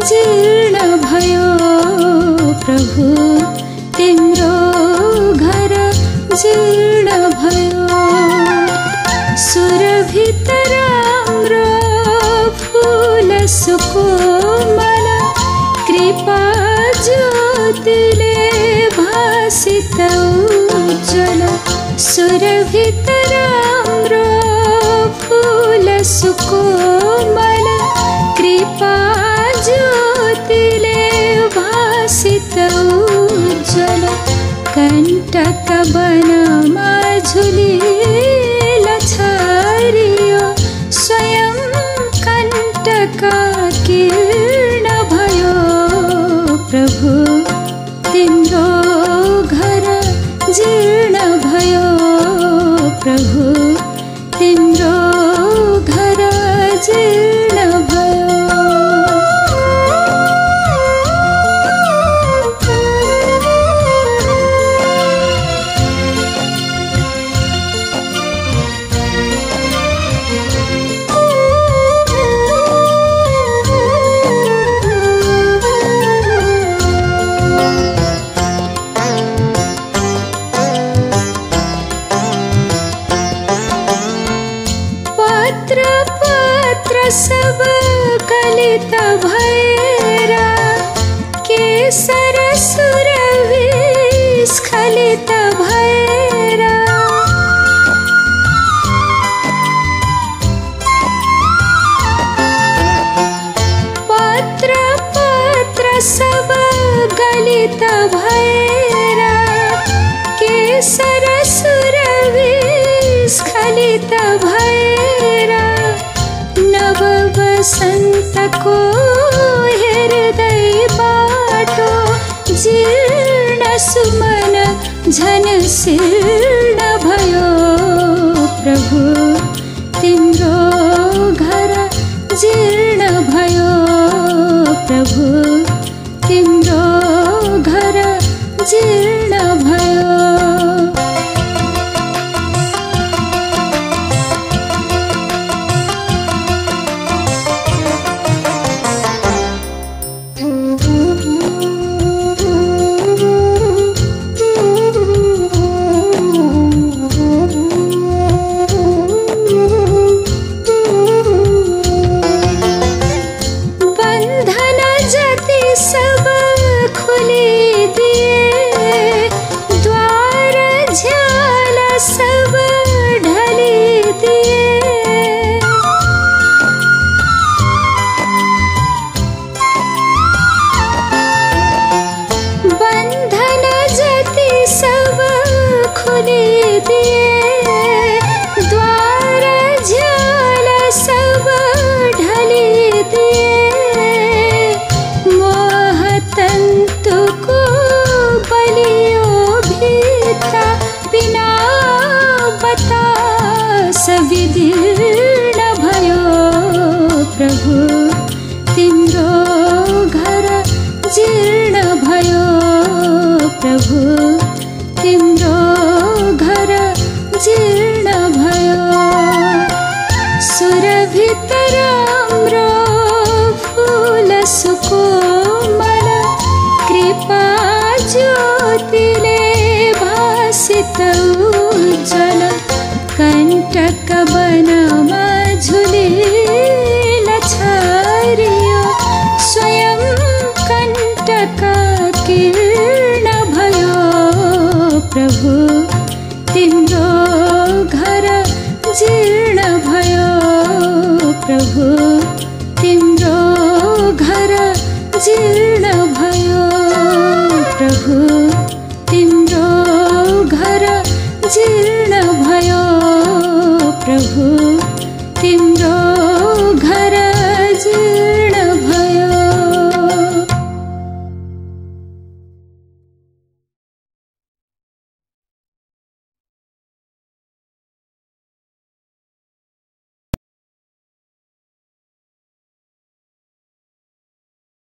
जीर्ण भयो प्रभु तिम्रो घर जीर्ण भयो सुरभित राम्रो फूल सुकोमल कृपा ज्योतिले भासित उज्जवल सुरभित राम्रो फूल सुकोमल कृपा ज्योतिले भासित उज्जवल कंटक वनमा झुलिला छरियो स्वयं कंटक किर्ण भयो प्रभु तिम्रो घर जीर्ण भयो प्रभु तिम्रो घर जीर्ण भयो सब कलित भएर केसर सुरभि स्खलित भएर पत्र पत्र सब गलित भएर केसर सुरभि स्खलित भएर नव वसन्तको हृदय बाटो जीर्ण सुमन झन शीर्ण भयो प्रभु तिम्रो घर जीर्ण भयो प्रभु तिम्रो घर जीर्ण भयो विदीर्ण भयो प्रभु तिम्रो घर जीर्ण भयो प्रभु तिम्रो घर जीर्ण भयो सुरभित राम्रो फूल सुकोमल कृपा ज्योतिले भासित उज्जवल कंटक वनमा झुलिला छरियो स्वयं कंटक किर्ण भयो प्रभु तिम्रो घर जीर्ण भयो प्रभु तिम्रो घर जीर्ण भयो प्रभु तिम्रो घर जीर्ण